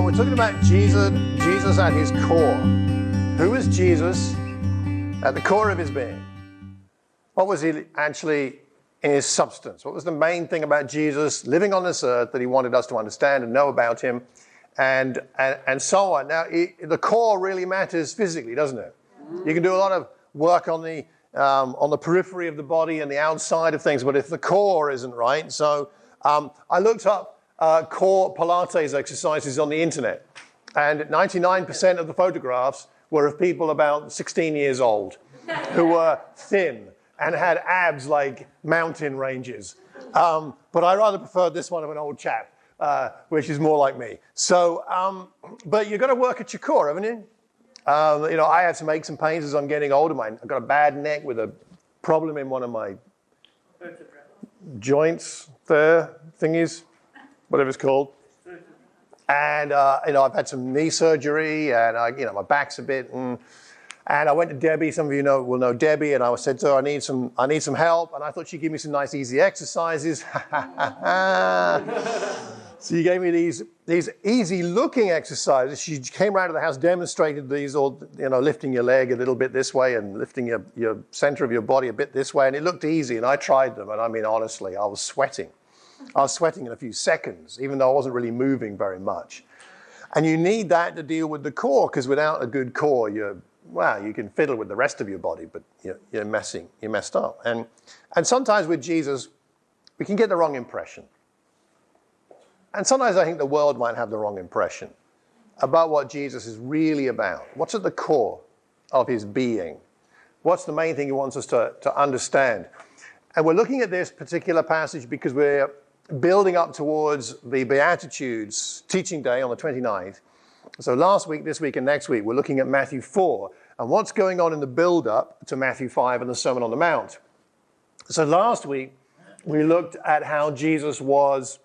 We're talking about Jesus at his core. Who is Jesus at the core of his being? What was he actually in his substance? What was the main thing about Jesus living on this earth that he wanted us to understand and know about him, and so on? Now, the core really matters physically, doesn't it? You can do a lot of work on the periphery of the body and the outside of things, but if the core isn't right, so I looked up core Pilates exercises on the internet, and 99% of the photographs were of people about 16 years old who were thin and had abs like mountain ranges. But I rather preferred this one of an old chap, which is more like me. So, but you've got to work at your core, haven't you? I had some aches and pains as I'm getting older. I've got a bad neck with a problem in one of my joints there, thingies, whatever it's called. And, I've had some knee surgery, and, my back's a bit, and I went to Debbie. Some of you will know Debbie, and I said to her, I need some help, and I thought she'd give me some nice, easy exercises. So you gave me these easy-looking exercises. She came around to the house, demonstrated these, all, lifting your leg a little bit this way and lifting your center of your body a bit this way, and it looked easy, and I tried them, and I mean, honestly, I was sweating. I was sweating in a few seconds, even though I wasn't really moving very much. And you need that to deal with the core, because without a good core, you can fiddle with the rest of your body, but you're messed up. And sometimes with Jesus, we can get the wrong impression. And sometimes I think the world might have the wrong impression about what Jesus is really about. What's at the core of his being? What's the main thing he wants us to understand? And we're looking at this particular passage because we're building up towards the Beatitudes teaching day on the 29th. So last week, this week, and next week, we're looking at Matthew 4 and what's going on in the build-up to Matthew 5 and the Sermon on the Mount. So last week, we looked at how Jesus was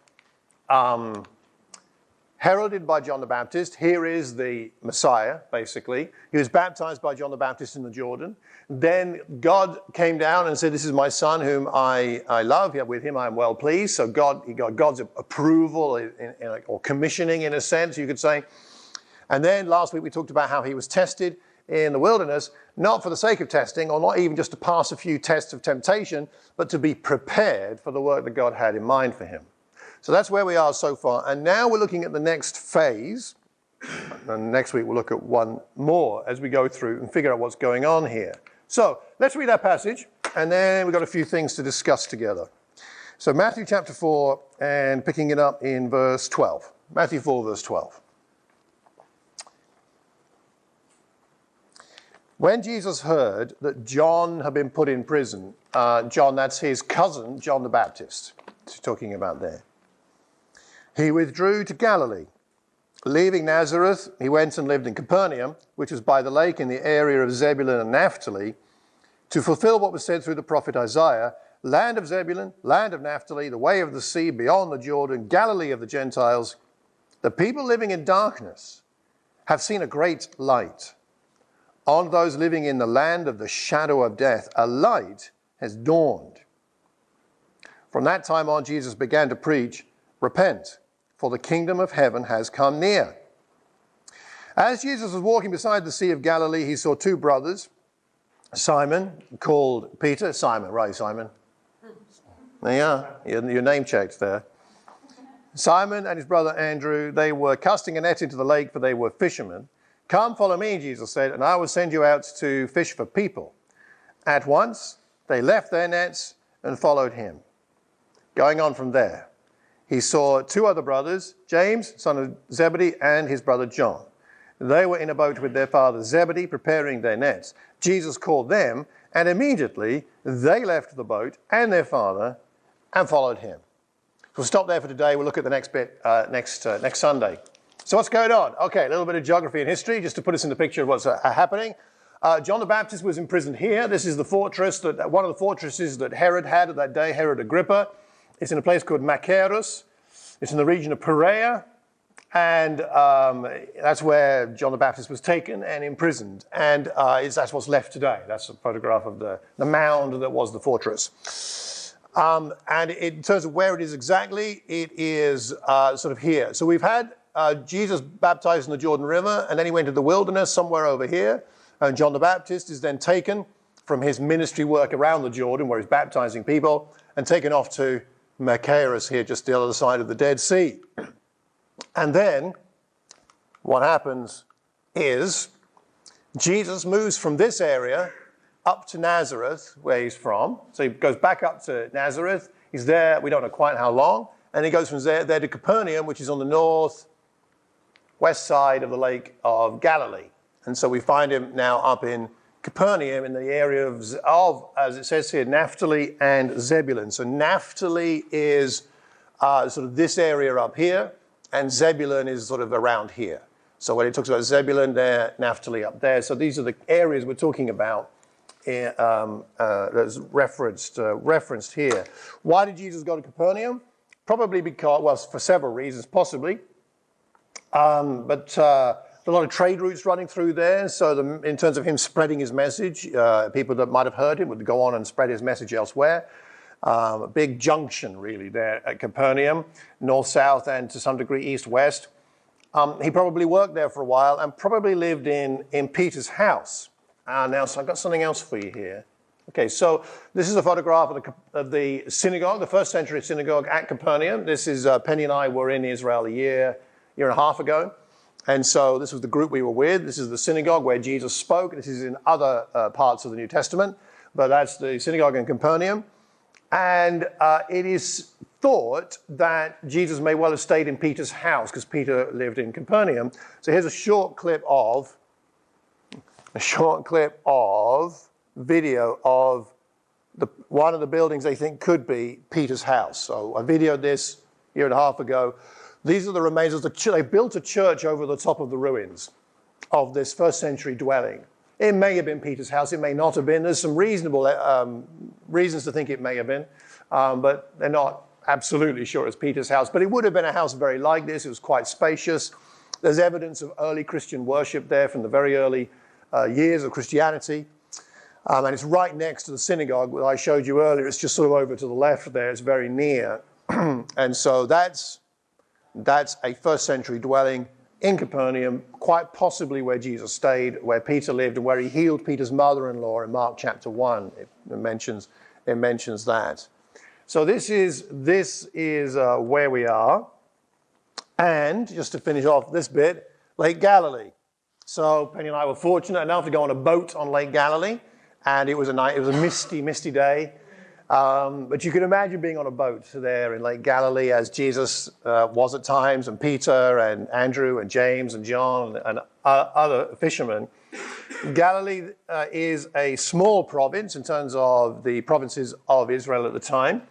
heralded by John the Baptist. Here is the Messiah, basically. He was baptized by John the Baptist in the Jordan. Then God came down and said, this is my son whom I love. With him I am well pleased. So he got God's approval or commissioning, in a sense, you could say. And then last week we talked about how he was tested in the wilderness, not for the sake of testing, or not even just to pass a few tests of temptation, but to be prepared for the work that God had in mind for him. So that's where we are so far. And now we're looking at the next phase. And next week we'll look at one more as we go through and figure out what's going on here. So let's read our passage, and then we've got a few things to discuss together. So Matthew chapter 4, and picking it up in verse 12. Matthew 4, verse 12. When Jesus heard that John had been put in prison, John, that's his cousin, John the Baptist, he's talking about there. He withdrew to Galilee. Leaving Nazareth, he went and lived in Capernaum, which was by the lake in the area of Zebulun and Naphtali, to fulfill what was said through the prophet Isaiah, land of Zebulun, land of Naphtali, the way of the sea beyond the Jordan, Galilee of the Gentiles. The people living in darkness have seen a great light. On those living in the land of the shadow of death, a light has dawned. From that time on, Jesus began to preach, repent, for the kingdom of heaven has come near. As Jesus was walking beside the Sea of Galilee, he saw two brothers, Simon, called Peter. Simon, right, Simon? There you are. Your name checked there. Simon and his brother Andrew, they were casting a net into the lake, for they were fishermen. Come, follow me, Jesus said, and I will send you out to fish for people. At once, they left their nets and followed him. Going on from there, he saw two other brothers, James, son of Zebedee, and his brother John. They were in a boat with their father Zebedee, preparing their nets. Jesus called them, and immediately they left the boat and their father and followed him. We'll stop there for today. We'll look at the next bit next Sunday. So what's going on? Okay, a little bit of geography and history, just to put us in the picture of what's happening. John the Baptist was imprisoned here. This is the fortress one of the fortresses that Herod had at that day, Herod Agrippa. It's in a place called Machaerus. It's in the region of Perea. And that's where John the Baptist was taken and imprisoned. And that's what's left today. That's a photograph of the mound that was the fortress. And in terms of where it is exactly, it is sort of here. So we've had Jesus baptized in the Jordan River, and then he went to the wilderness somewhere over here. And John the Baptist is then taken from his ministry work around the Jordan, where he's baptizing people, and taken off to Machaerus here, just the other side of the Dead Sea. And then what happens is Jesus moves from this area up to Nazareth, where he's from. So he goes back up to Nazareth. He's there, we don't know quite how long. And he goes from there to Capernaum, which is on the northwest side of the Lake of Galilee. And so we find him now up in Capernaum in the area of, as it says here, Naphtali and Zebulun. So Naphtali is sort of this area up here, and Zebulun is sort of around here. So when it talks about Zebulun there, Naphtali up there. So these are the areas we're talking about that's referenced here. Why did Jesus go to Capernaum? Probably because, well, for several reasons, possibly. But a lot of trade routes running through there. So in terms of him spreading his message, people that might have heard him would go on and spread his message elsewhere. A big junction, really, there at Capernaum, north-south and to some degree east-west. He probably worked there for a while and probably lived in Peter's house. Now, so I've got something else for you here. Okay, so this is a photograph of the synagogue, the first century synagogue at Capernaum. This is, Penny and I were in Israel a year and a half ago. And so this was the group we were with. This is the synagogue where Jesus spoke. This is in other parts of the New Testament, but that's the synagogue in Capernaum. And it is thought that Jesus may well have stayed in Peter's house because Peter lived in Capernaum. So here's a short clip of video of one of the buildings they think could be Peter's house. So I videoed this a year and a half ago. These are the remains of the church. They built a church over the top of the ruins of this first century dwelling. It may have been Peter's house. It may not have been. There's some reasonable reasons to think it may have been, but they're not absolutely sure it's Peter's house. But it would have been a house very like this. It was quite spacious. There's evidence of early Christian worship there from the very early years of Christianity. And it's right next to the synagogue that I showed you earlier. It's just sort of over to the left there. It's very near. And so that's a first century dwelling in Capernaum, quite possibly where Jesus stayed, where Peter lived, and where he healed Peter's mother-in-law in Mark chapter 1. It mentions that. So this is where we are. And just to finish off this bit, Lake Galilee. So Penny and I were fortunate enough to go on a boat on Lake Galilee, and it was a misty day. But you can imagine being on a boat there in Lake Galilee as Jesus was at times, and Peter and Andrew and James and John and other fishermen. Galilee is a small province in terms of the provinces of Israel at the time,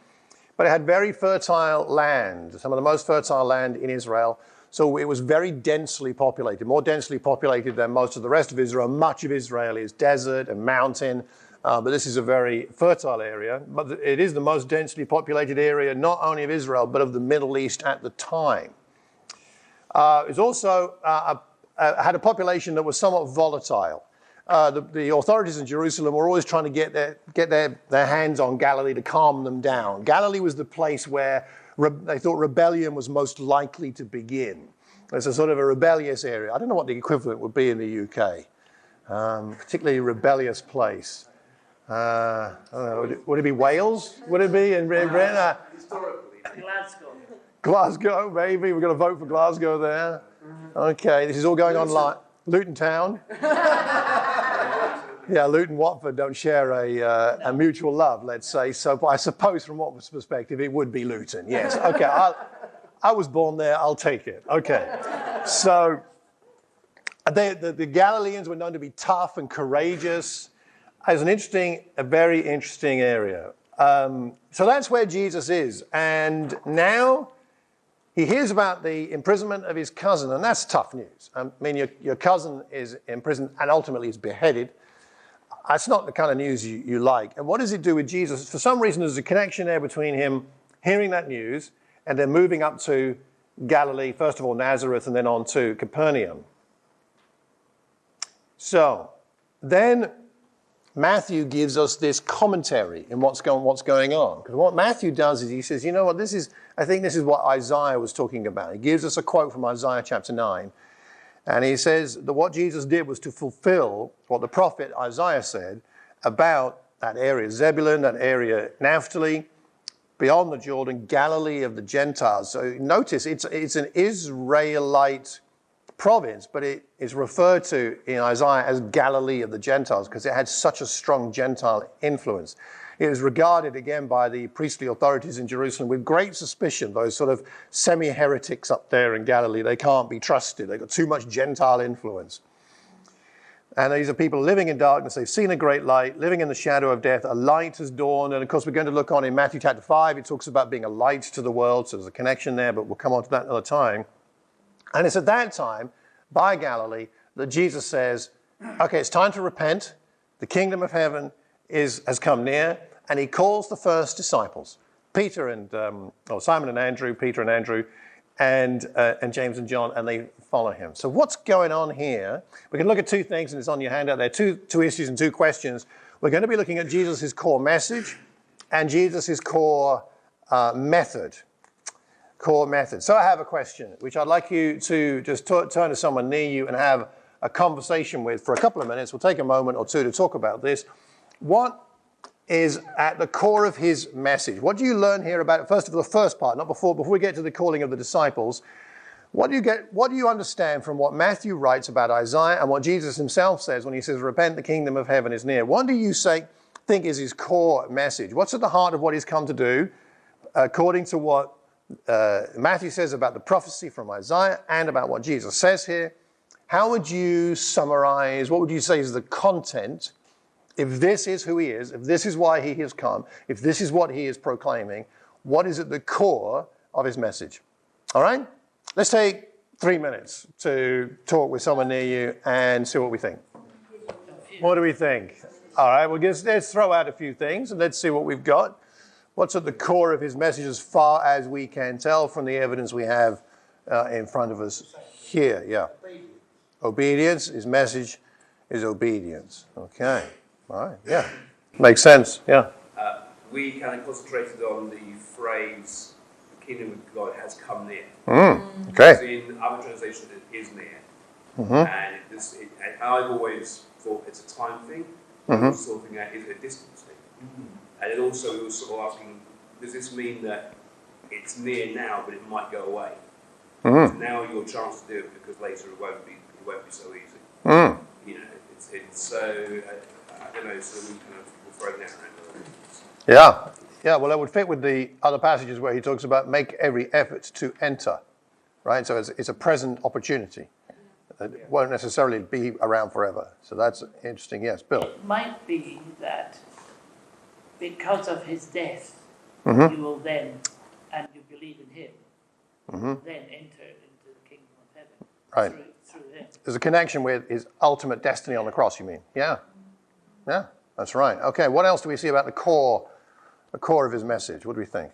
but it had very fertile land, some of the most fertile land in Israel. So it was very densely populated, more densely populated than most of the rest of Israel. Much of Israel is desert and mountain. But this is a very fertile area. But it is the most densely populated area, not only of Israel, but of the Middle East at the time. It also had a population that was somewhat volatile. The authorities in Jerusalem were always trying to get their hands on Galilee to calm them down. Galilee was the place where they thought rebellion was most likely to begin. It's a sort of a rebellious area. I don't know what the equivalent would be in the UK. Particularly rebellious place. I don't know, would it be Wales? Would it be in Britain? Historically. Glasgow, maybe. We're going to vote for Glasgow there. Okay, this is all going online. Luton Town. Yeah, Luton, Watford don't share a mutual love, let's say. So I suppose from what perspective, it would be Luton. Yes. Okay, I was born there. I'll take it. Okay. So the Galileans were known to be tough and courageous. It's a very interesting area. So that's where Jesus is. And now he hears about the imprisonment of his cousin, and that's tough news. I mean, your cousin is imprisoned and ultimately is beheaded. That's not the kind of news you like. And what does it do with Jesus? For some reason, there's a connection there between him hearing that news and then moving up to Galilee, first of all Nazareth, and then on to Capernaum. So then Matthew gives us this commentary in what's going on. Because what Matthew does is he says, you know what, I think this is what Isaiah was talking about. He gives us a quote from Isaiah chapter 9. And he says that what Jesus did was to fulfill what the prophet Isaiah said about that area Zebulun, that area Naphtali, beyond the Jordan, Galilee of the Gentiles. So notice it's an Israelite province, but it is referred to in Isaiah as Galilee of the Gentiles because it had such a strong Gentile influence. It was regarded again by the priestly authorities in Jerusalem with great suspicion, those sort of semi-heretics up there in Galilee. They can't be trusted. They've got too much Gentile influence. And these are people living in darkness. They've seen a great light, living in the shadow of death. A light has dawned. And of course, we're going to look on in Matthew chapter 5. It talks about being a light to the world. So there's a connection there, but we'll come on to that another time. And it's at that time, by Galilee, that Jesus says, okay, it's time to repent. The kingdom of heaven has come near. And he calls the first disciples, Simon and Andrew, Peter and Andrew, and James and John, and they follow him. So what's going on here? We can look at two things, and it's on your handout there, two issues and two questions. We're going to be looking at Jesus' core message and Jesus' core method. Core method. So I have a question, which I'd like you to just turn to someone near you and have a conversation with for a couple of minutes. We'll take a moment or two to talk about this. What is at the core of his message? What do you learn here about it? First of all, the first part, not before we get to the calling of the disciples. What do you understand from what Matthew writes about Isaiah and what Jesus himself says when he says, repent, the kingdom of heaven is near? What do you think is his core message? What's at the heart of what he's come to do, according to what Matthew says about the prophecy from Isaiah and about what Jesus says here? How would you summarize, what would you say is the content? If this is who he is, if this is why he has come, if this is what he is proclaiming, what is at the core of his message? All right? Let's take 3 minutes to talk with someone near you and see what we think. What do we think? All right, well, let's throw out a few things and let's see what we've got. What's at the core of his message as far as we can tell from the evidence we have in front of us here? Yeah. Obedience. His message is obedience. Okay. All right, yeah. Makes sense, yeah. We kind of concentrated on the phrase, the kingdom of God has come near. Okay. In other translations, it is near. Mm-hmm. And I've always thought it's a time thing. Mm-hmm. I also think that is a distance thing. Mm-hmm. And then also we were sort of asking, does this mean that it's near now, but it might go away? Mm-hmm. Now your chance to do it, because later it won't be so easy. Mm. You know, it's so... I don't know, so we kind of throw that around. Yeah, well, that would fit with the other passages where he talks about make every effort to enter, right? So it's a present opportunity. It won't necessarily be around forever. So that's interesting. Yes, Bill. It might be that because of his death, Mm-hmm. you will then, and you believe in him, Mm-hmm. then enter into the kingdom of heaven Right. through him. There's a connection with his ultimate destiny on the cross, you mean? Yeah. Yeah, that's right. Okay, what else do we see about the core of his message? What do we think?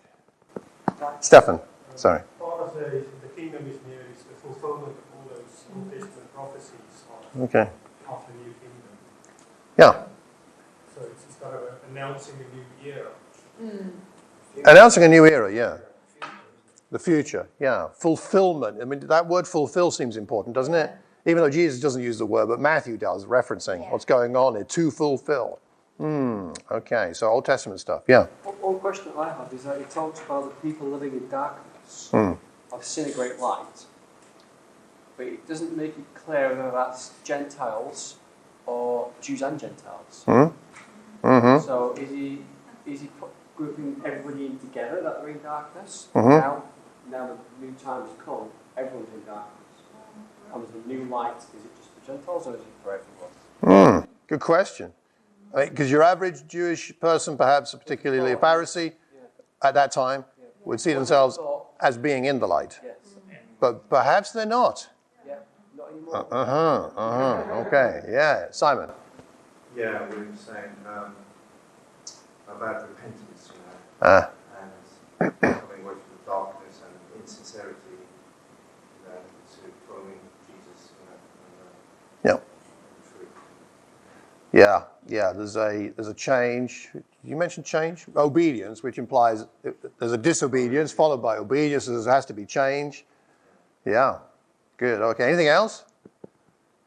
Stefan, sorry. Part of the kingdom is near is the fulfillment of all those Old Testament prophecies of Okay. the new kingdom. Yeah. So it's kind of announcing a new era. Announcing a new era, yeah. The future, yeah. Fulfillment. I mean, that word fulfill seems important, doesn't it? Even though Jesus doesn't use the word, but Matthew does, referencing what's going on here, to fulfill. Okay, so Old Testament stuff, yeah. One question I have is that he talks about the people living in darkness have seen a great light, but it doesn't make it clear whether that's Gentiles or Jews and Gentiles. Mm-hmm. So is he grouping everybody in together that they're in darkness? Mm-hmm. Now the new time has come, everyone's in darkness. And with the new light, is it just for Gentiles or is it for everyone? Good question. Because your average Jewish person, perhaps particularly a Pharisee, at that time, would see themselves as being in the light. Yes. But perhaps they're not. Yeah, not anymore. Okay, yeah. Simon. Yeah, we were saying about repentance, and coming away from the darkness and insincerity, to following Jesus, Yeah. and truth. Yeah. Yeah, there's a change. You mentioned change? Obedience, which implies there's a disobedience followed by obedience, so there has to be change. Yeah, good. Okay, anything else?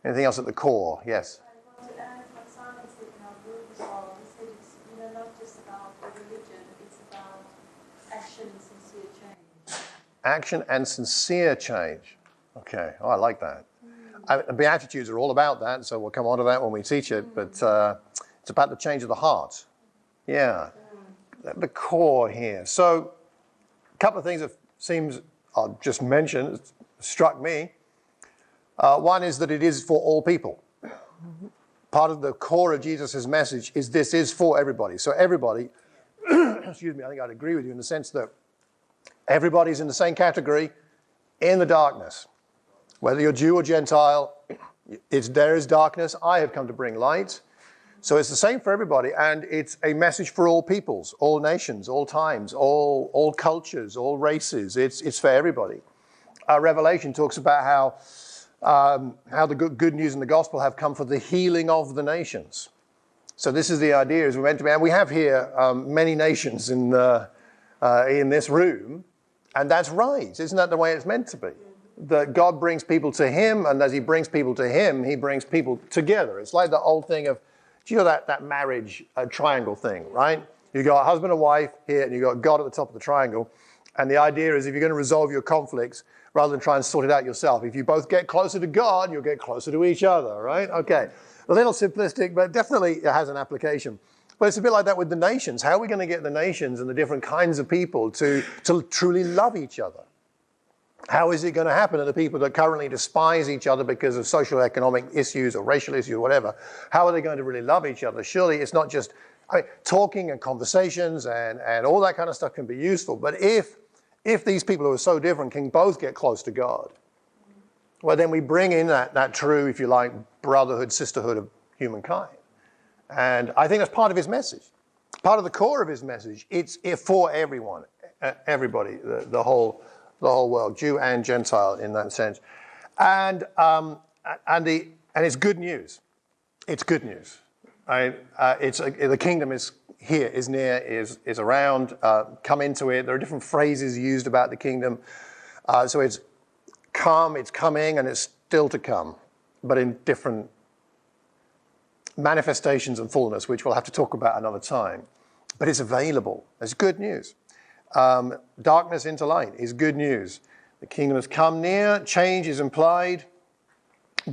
Anything else at the core? Yes? I want to add what Simon said in our group as well. He said it's not just about the religion, it's about action and sincere change. Action and sincere change. Okay, oh, I like that. The Beatitudes are all about that, so we'll come on to that when we teach it, but it's about the change of the heart. Yeah, the core here. So a couple of things that seems, I'll just mention, struck me. One is that it is for all people. Part of the core of Jesus' message is this is for everybody. So everybody, excuse me, I think I'd agree with you in the sense that everybody's in the same category in the darkness. Whether you're Jew or Gentile, there is darkness. I have come to bring light. So it's the same for everybody, and it's a message for all peoples, all nations, all times, all cultures, all races. It's for everybody. Revelation talks about how the good news and the gospel have come for the healing of the nations. So this is the idea, is we're meant to be, and we have here many nations in this room, and that's right. Isn't that the way it's meant to be? That God brings people to him, and as he brings people to him, he brings people together. It's like the old thing of, do you know that marriage triangle thing, right? You got a husband and wife here, and you got God at the top of the triangle. And the idea is if you're going to resolve your conflicts, rather than try and sort it out yourself, if you both get closer to God, you'll get closer to each other, right? Okay. A little simplistic, but definitely it has an application. But it's a bit like that with the nations. How are we going to get the nations and the different kinds of people to truly love each other? How is it going to happen to the people that currently despise each other because of social economic issues or racial issues or whatever? How are they going to really love each other? Surely it's not just, talking and conversations and all that kind of stuff can be useful. But if these people who are so different can both get close to God, well, then we bring in that true, if you like, brotherhood, sisterhood of humankind. And I think that's part of his message. Part of the core of his message. It's for everyone, everybody, the whole world, Jew and Gentile in that sense. And it's good news. It's good news. The kingdom is here, is near, is around. Come into it. There are different phrases used about the kingdom. So it's come, it's coming, and it's still to come, but in different manifestations and fullness, which we'll have to talk about another time. But it's available. It's good news. Darkness into light is good news. The kingdom has come near. Change is implied.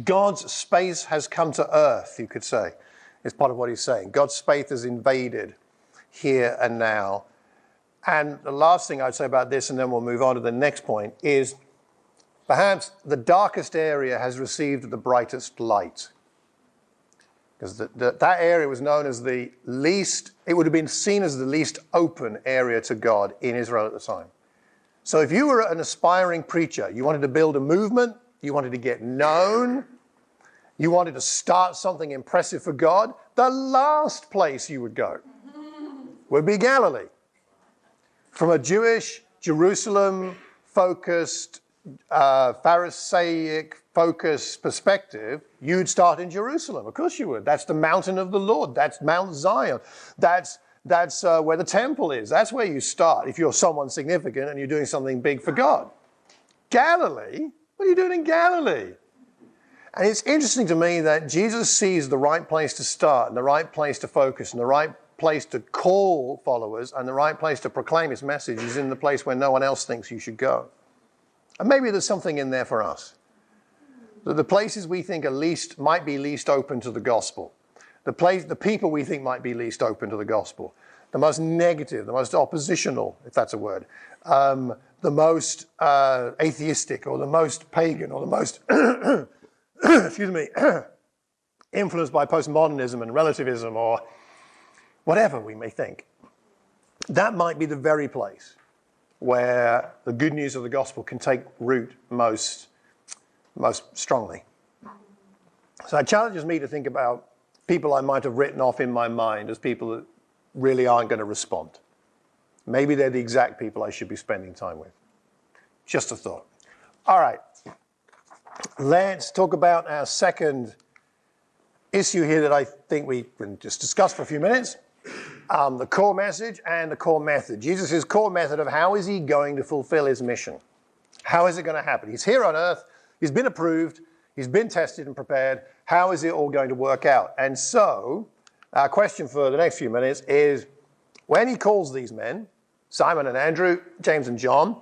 God's space has come to earth, you could say, is part of what he's saying. God's space has invaded here and now. And the last thing I'd say about this, and then we'll move on to the next point, is perhaps the darkest area has received the brightest light. Because that area was known as the least, it would have been seen as the least open area to God in Israel at the time. So if you were an aspiring preacher, you wanted to build a movement, you wanted to get known, you wanted to start something impressive for God, the last place you would go would be Galilee. From a Jewish, Jerusalem-focused, Pharisaic-focused perspective, you'd start in Jerusalem. Of course you would. That's the mountain of the Lord. That's Mount Zion. That's where the temple is. That's where you start if you're someone significant and you're doing something big for God. Galilee? What are you doing in Galilee? And it's interesting to me that Jesus sees the right place to start and the right place to focus and the right place to call followers and the right place to proclaim his message is in the place where no one else thinks you should go. And maybe there's something in there for us. The places we think might be least open to the gospel, the people we think might be least open to the gospel, the most negative, the most oppositional, if that's a word, the most atheistic or the most pagan or the most, excuse me, influenced by postmodernism and relativism or whatever we may think. That might be the very place where the good news of the gospel can take root most strongly. So it challenges me to think about people I might have written off in my mind as people that really aren't going to respond. Maybe they're the exact people I should be spending time with. Just a thought. All right. Let's talk about our second issue here that I think we can just discuss for a few minutes. The core message and the core method. Jesus' core method of how is he going to fulfill his mission? How is it going to happen? He's here on earth. He's been approved. He's been tested and prepared. How is it all going to work out? And so our question for the next few minutes is, when he calls these men, Simon and Andrew, James and John,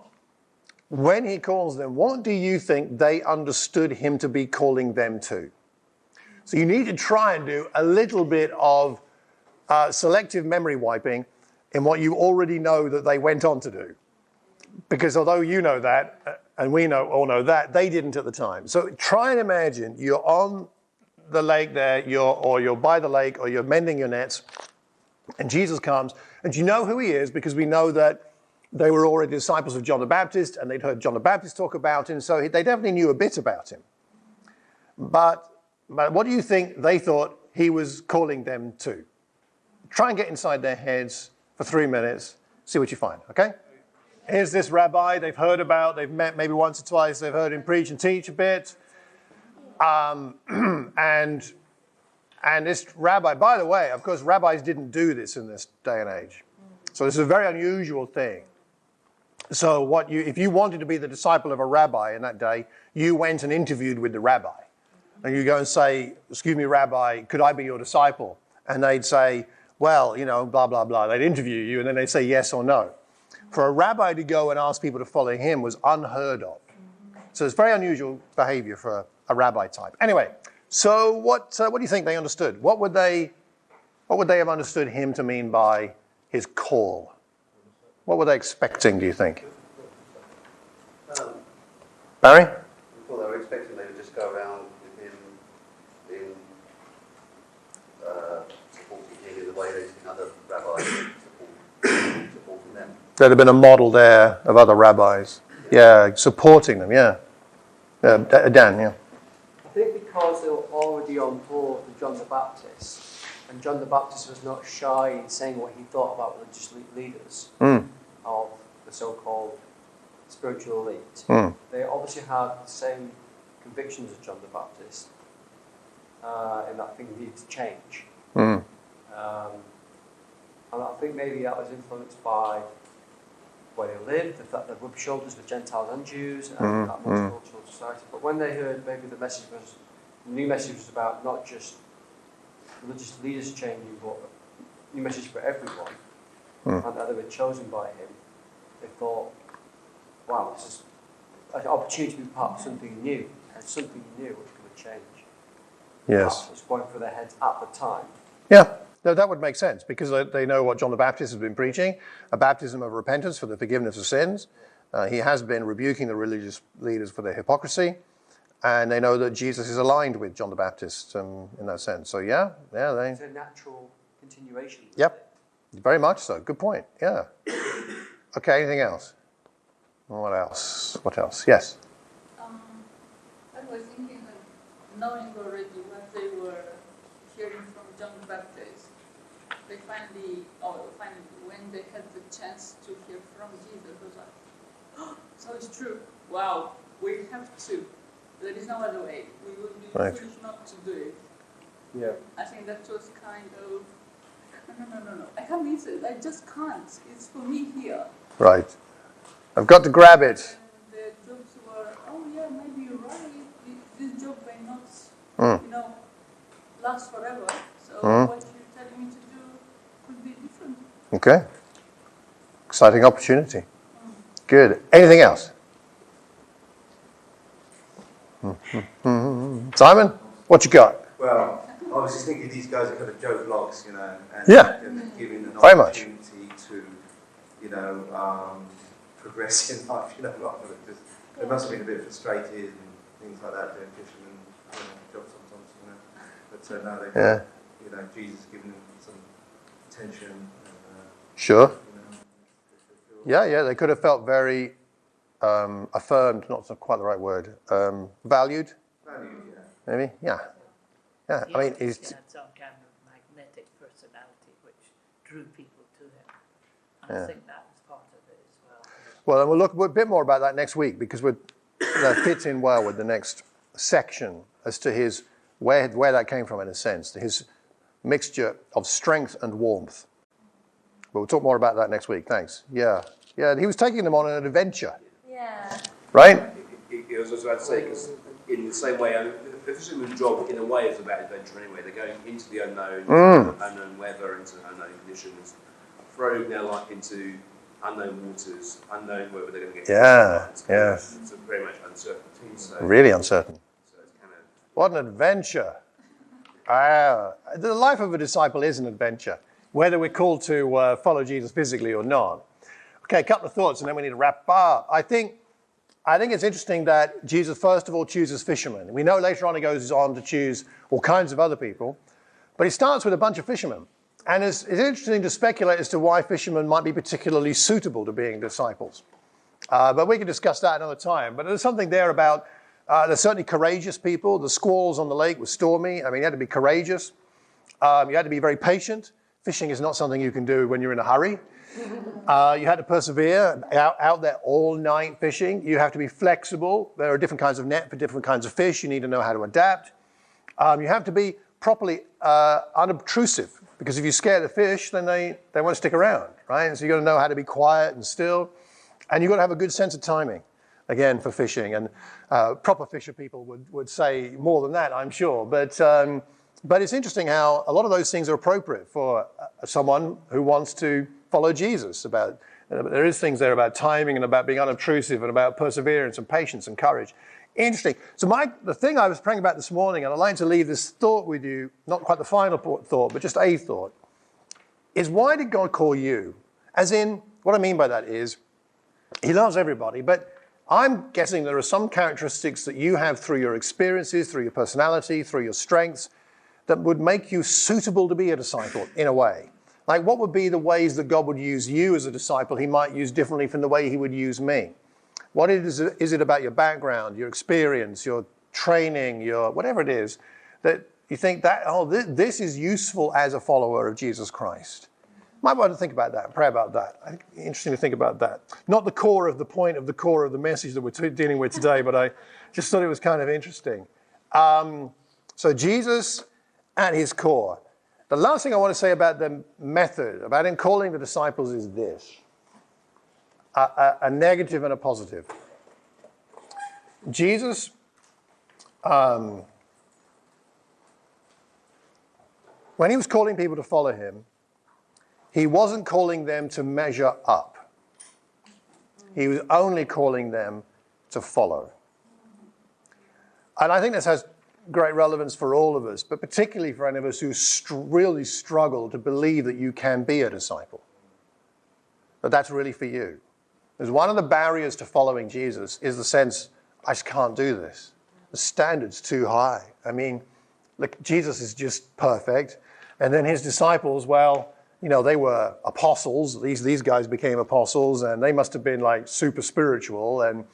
when he calls them, what do you think they understood him to be calling them to? So you need to try and do a little bit of selective memory wiping in what you already know that they went on to do. Because although you know that, and we all know that, they didn't at the time. So try and imagine you're on the lake there, or you're by the lake, or you're mending your nets, and Jesus comes, and you know who he is because we know that they were already disciples of John the Baptist, and they'd heard John the Baptist talk about him, so they definitely knew a bit about him. But what do you think they thought he was calling them to? Try and get inside their heads for 3 minutes, see what you find, okay? Here's this rabbi they've heard about, they've met maybe once or twice, they've heard him preach and teach a bit. And this rabbi, by the way, of course, rabbis didn't do this in this day and age. So this is a very unusual thing. So if you wanted to be the disciple of a rabbi in that day, you went and interviewed with the rabbi. And you go and say, excuse me, rabbi, could I be your disciple? And they'd say, well, blah, blah, blah. They'd interview you, and then they'd say yes or no. For a rabbi to go and ask people to follow him was unheard of. So it's very unusual behavior for a rabbi type. Anyway, so what do you think they understood? What would they have understood him to mean by his call? What were they expecting, do you think? Barry? Well, they were expecting they would just go around with him in supporting him in the way they've seen other rabbis supporting them. There'd have been a model there of other rabbis. Yeah, supporting them, yeah. Dan, yeah. I think because they were already on board with John the Baptist, and John the Baptist was not shy in saying what he thought about religious leaders of the so-called spiritual elite. They obviously had the same convictions as John the Baptist in that things needed to change. And I think maybe that was influenced by where they lived, the fact that rubbed shoulders with Gentiles and Jews, and that multicultural society. But when they heard maybe the new message was about not just religious leaders changing, but a new message for everyone, and that they were chosen by him, they thought, wow, this is an opportunity to be part of something new, and something new which could change. Yes. That was going through their heads at the time. Yeah. No, that would make sense because they know what John the Baptist has been preaching, a baptism of repentance for the forgiveness of sins. He has been rebuking the religious leaders for their hypocrisy, and they know that Jesus is aligned with John the Baptist in that sense. So yeah, It's a natural continuation. Yep, very much so. Good point. Yeah. Okay. Anything else? What else? Yes. I was thinking that knowing already what they were hearing from John the Baptist, they finally, when they had the chance to hear from Jesus, it was like, oh, so it's true. Wow, we have to. There is no other way. We would be foolish not to do it. Yeah. I think that was kind of, no. I can't miss it. I just can't. It's for me here. Right. I've got to grab it. And the jobs were, oh yeah, maybe you're right. This job may not, last forever. So what you're telling me to do could be different. Okay. Exciting opportunity. Good. Anything else? Simon, what you got? Well, I was just thinking these guys are kind of Joe Blogs, and giving an very much. opportunity to, progress in life, rather than just, they must have been a bit frustrated and things like that, doing fisherman jobs sometimes, But no, Jesus giving them some attention. Sure. Yeah, they could have felt very affirmed, not quite the right word, valued. Valued, Maybe, yeah. I mean, he had some kind of magnetic personality which drew people to him. And I think that was part of it as well. Well, and we'll look a bit more about that next week because that fits in well with the next section as to his where that came from in a sense, his mixture of strength and warmth. But we'll talk more about that next week. Thanks. Yeah. Yeah, he was taking them on an adventure. Yeah. Right? It was about to say, because in the same way, the fisherman's job in a way is about adventure anyway. They're going into the unknown, unknown weather, into unknown conditions, throwing their life into unknown waters, unknown whether they're going to get it's very much uncertainty. So, really uncertain. So it's kind of, what an adventure. The life of a disciple is an adventure, whether we're called to follow Jesus physically or not. Okay, a couple of thoughts, and then we need to wrap up. I think it's interesting that Jesus, first of all, chooses fishermen. We know later on he goes on to choose all kinds of other people, but he starts with a bunch of fishermen. And it's interesting to speculate as to why fishermen might be particularly suitable to being disciples. But we can discuss that another time. But there's something there about, there's certainly courageous people. The squalls on the lake were stormy. I mean, you had to be courageous. You had to be very patient. Fishing is not something you can do when you're in a hurry. You had to persevere out there all night fishing. You have to be flexible. There are different kinds of net for different kinds of fish. You need to know how to adapt. You have to be properly unobtrusive, because if you scare the fish, then they won't stick around, right? And so you've got to know how to be quiet and still. And you've got to have a good sense of timing, again, for fishing. And proper fisher people would say more than that, I'm sure. But it's interesting how a lot of those things are appropriate for someone who wants to follow Jesus. There is things there about timing and about being unobtrusive and about perseverance and patience and courage. Interesting. So the thing I was praying about this morning, and I'd like to leave this thought with you, not quite the final thought, but just a thought, is why did God call you? As in, what I mean by that is, he loves everybody, but I'm guessing there are some characteristics that you have through your experiences, through your personality, through your strengths, that would make you suitable to be a disciple in a way. Like, what would be the ways that God would use you as a disciple he might use differently from the way he would use me? What is it about your background, your experience, your training, your whatever it is, that you think that, this is useful as a follower of Jesus Christ? Might want to think about that and pray about that. I think it's interesting to think about that. Not the core of the point of the core of the message that we're dealing with today, but I just thought it was kind of interesting. So Jesus at his core. The last thing I want to say about the method, about him calling the disciples, is this. A negative and a positive. Jesus when he was calling people to follow him, he wasn't calling them to measure up. He was only calling them to follow. And I think this has great relevance for all of us, but particularly for any of us who really struggle to believe that you can be a disciple. That that's really for you. Because one of the barriers to following Jesus is the sense, I just can't do this. The standard's too high. I mean, look, Jesus is just perfect. And then his disciples, well, you know, they were apostles. These guys became apostles, and they must have been like super spiritual. And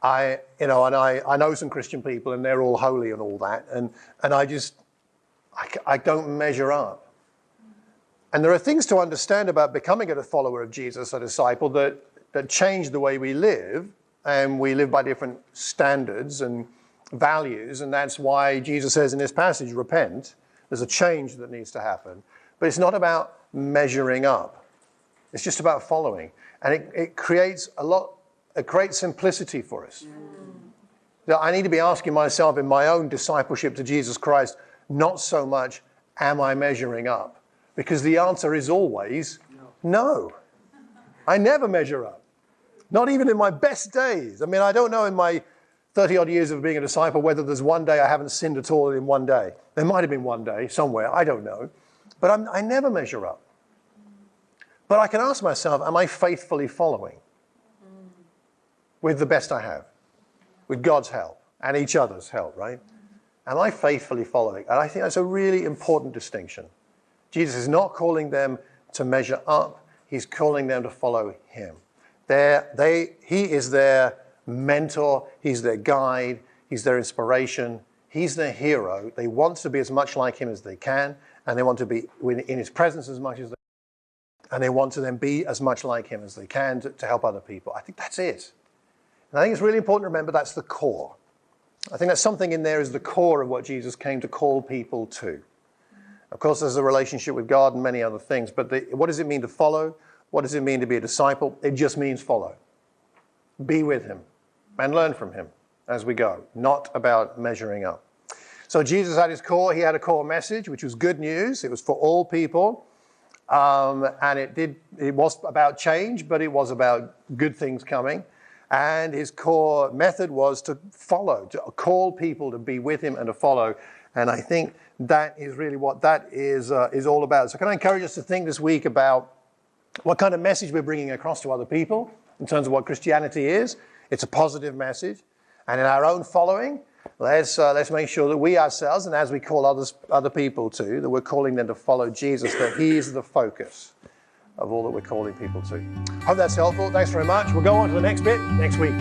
I know some Christian people, and they're all holy and all that. And I don't measure up. And there are things to understand about becoming a follower of Jesus, a disciple, that change the way we live. And we live by different standards and values. And that's why Jesus says in this passage, repent. There's a change that needs to happen. But it's not about measuring up. It's just about following. And it creates simplicity for us. I need to be asking myself in my own discipleship to Jesus Christ, not so much, am I measuring up? Because the answer is always no. I never measure up. Not even in my best days. I mean, I don't know in my 30-odd years of being a disciple whether there's one day I haven't sinned at all in one day. There might have been one day somewhere, I don't know. But I never measure up. But I can ask myself, am I faithfully following? With the best I have. With God's help and each other's help, right? Am I faithfully following? And I think that's a really important distinction. Jesus is not calling them to measure up. He's calling them to follow him. He is their mentor. He's their guide. He's their inspiration. He's their hero. They want to be as much like him as they can, and they want to be in his presence as much as they can, and they want to then be as much like him as they can to help other people. I think that's it. And I think it's really important to remember that's the core. I think that something in there is the core of what Jesus came to call people to. Of course, there's a relationship with God and many other things, but what does it mean to follow? What does it mean to be a disciple? It just means follow. Be with him and learn from him as we go, not about measuring up. So Jesus at his core, he had a core message, which was good news. It was for all people. And it was about change, but it was about good things coming. And his core method was to follow, to call people to be with him and to follow. And I think that is really what that is all about. So can I encourage us to think this week about what kind of message we're bringing across to other people in terms of what Christianity is? It's a positive message. And in our own following, let's make sure that we ourselves, and as we call other people to, that we're calling them to follow Jesus, that he is the focus of all that we're calling people to. Hope that's helpful. Thanks very much. We'll go on to the next bit next week.